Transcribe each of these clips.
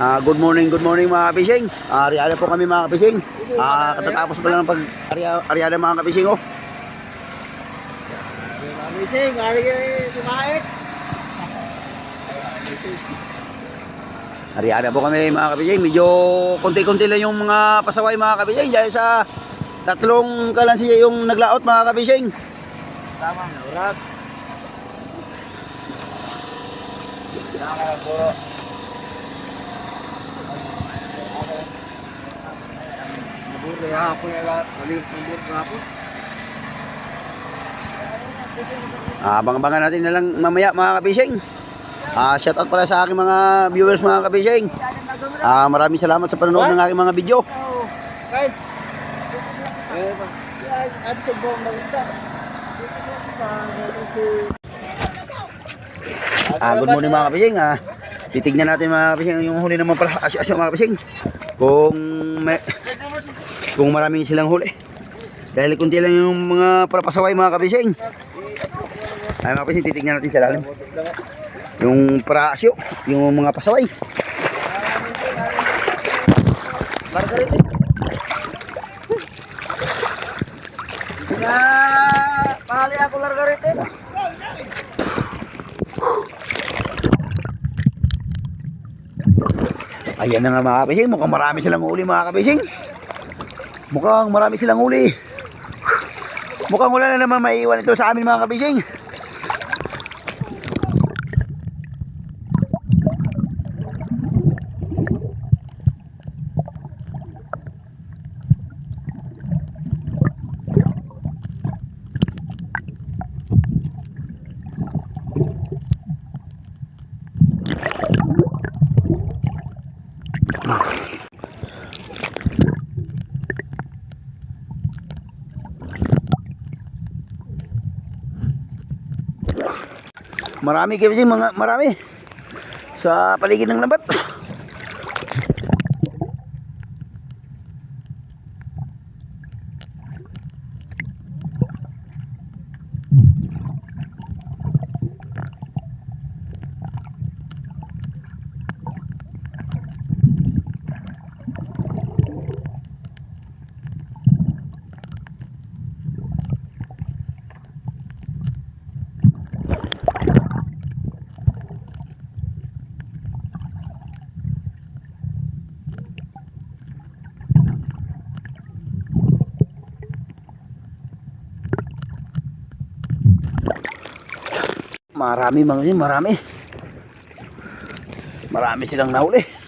Good morning mga kabising. Ariana po kami mga kabising. Katatapos pa lang ng pag-ariana mga kabising oh. Mga kabising, sumaik. Ariana po kami mga kabising. Medyo konti-konti lang yung mga pasaway mga kabising dahil sa tatlong kalansiya yung naglaot mga kabising. Tama na, urat. Nakakapuro. Naburo ya ako yung maliit ng buro hapon. Abang-abangan natin na lang mamaya mga kabising. Shout out pala sa aking mga viewers mga kabising. Maraming salamat sa panonood ng aking mga video. Kahit. At sa buong balita. Good morning mga kabising. Titignan natin mga kabising yung huli naman pala asyo mga kabising. Kung maraming silang huli. Dahil kunti lang yung mga parapasaway mga kabising. Ay mga kabising, titignan natin sa lalim. Yung parasyo, yung mga pasaway. Margarita. Pahali ako Margarita. Ayan na nga mga kabising, mukhang marami silang huli mga kabising. Mukhang marami silang huli. Mukhang wala na naman maiiwan ito sa amin mga kabising. Marami kabising, marami sa paligid ng lambat. Marami mga kabising, marami. Marami silang nahuli.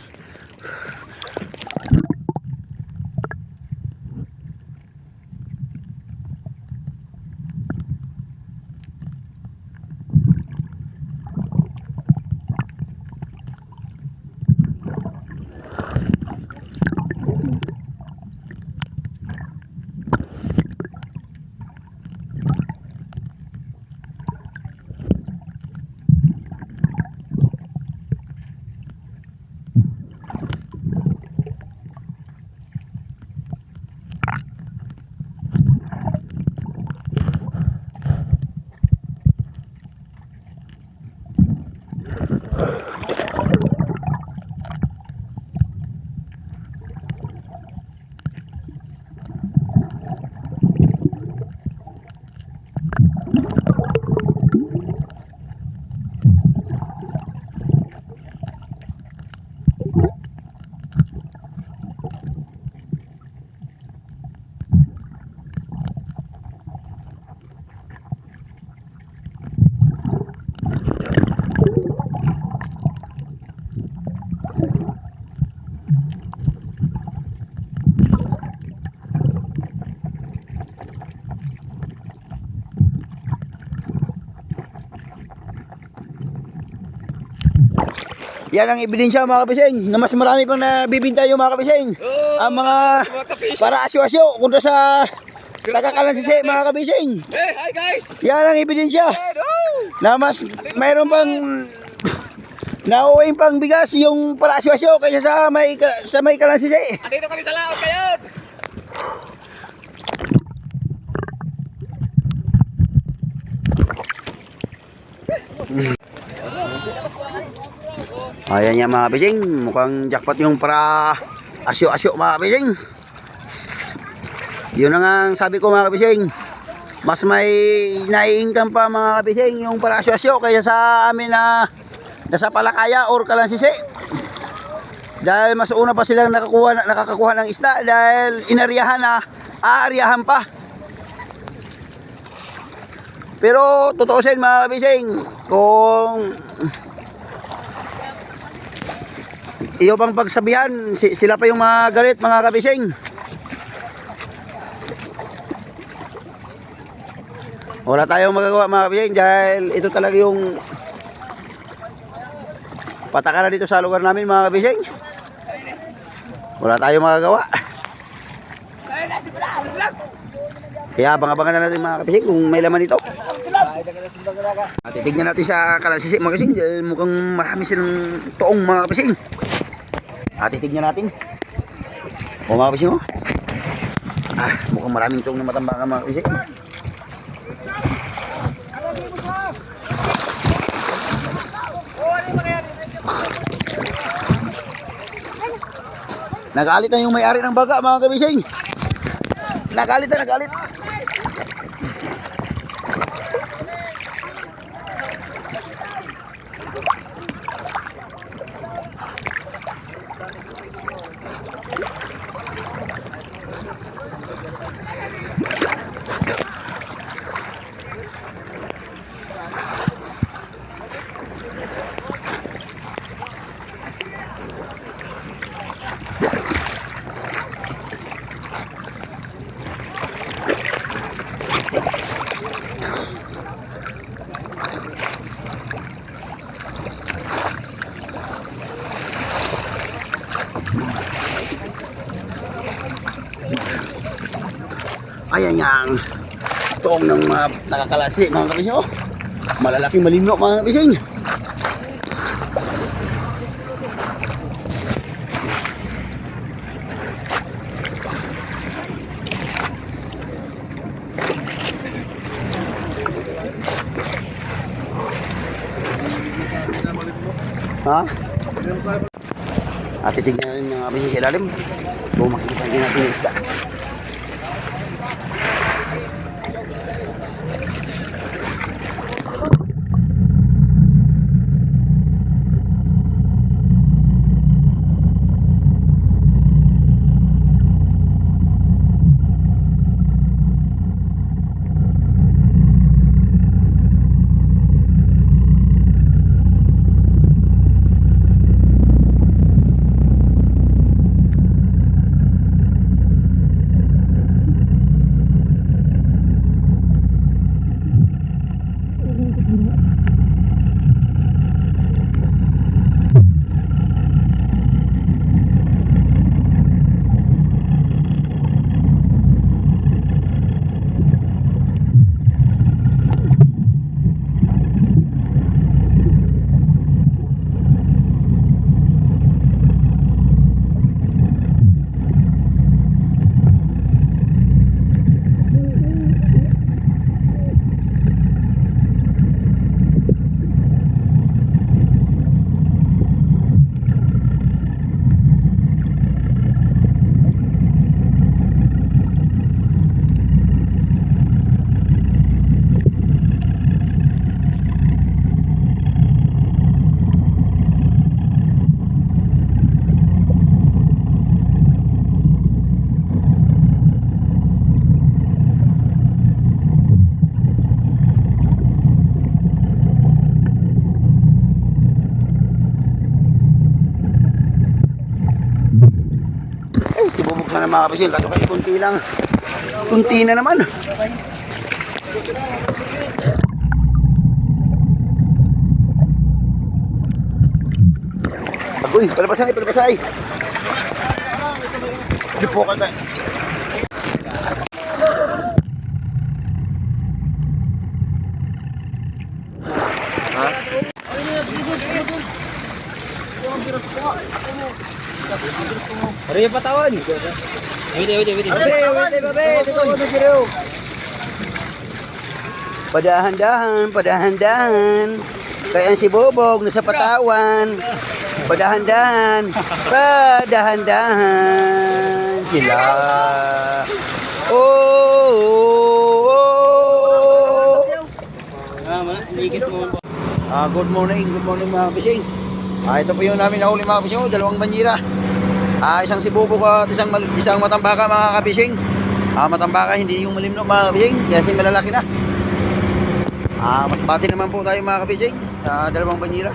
Yan ang ebidensya mga kabising na mas marami pang nabibinta yung mga kabising. Ang mga para asyo-asyo kontra sa tagakalansisi mga kabising. Hey, hi guys. Yan ang ebidensya na mas mayroon pang nauuwing pang bigas yung para asyo-asyo kaysa sa may kalansisi. Andito kami sa laot ngayon. Ayan yan mga kabising. Mukhang jackpot yung para asyo-asyo mga kabising. Yun na nga ang sabi ko mga kabising. Mas may nai-income pa mga kabising yung para asyo-asyo kaysa sa amin na nasa Palakaya or Kalansisi. Dahil mas una pa silang nakakakuha ng isda dahil inariyahan na, aariyahan pa. Pero tutuusin mga kabising, kung iyo pang pagsabihan, sila pa yung mga galit mga kabising. Wala tayong magagawa mga kabising dahil ito talaga yung patakaran dito sa lugar namin mga kabising. Wala tayong magagawa. Kaya abang-abangan na natin mga kabising kung may laman ito. At titignan natin sa Kalansisi mga kabising dahil mukhang marami silang toong mga kabising. At titignan natin. O mga kabising, mukhang maraming toong na matambangan mga kabising. Nagalit na yung may-ari ng baga mga kabising. Nagalit na, nagalit. Ayan nga ang toong ng nakakalasi mga kabising. Oh, malalaking malino mga kabising. Ha? At titignan natin mga kabising sa ilalim kung makikita din natin yung isda. Sibubog na mga kabising, kaso kayo kunti lang. Kunti na naman. Agoy, palabasay, palabasay. Dipokan tayo. Ha? Hari patawan. Wait. Padahan-dahan. Kaya si Bobog nasa patawan. Padahan-dahan. Padahan-dahan sila. Oh, oh, oh. Good morning mga fishing. Ito po yung namin nahuli mga fishing. Dalawang banyira. Isang sibubok at isang matambaka mga kapishing. Matambaka hindi yung malimno mga kapishing, kasi malalaki na. Mas bati naman po tayo mga kapishing sa dalawang banyira.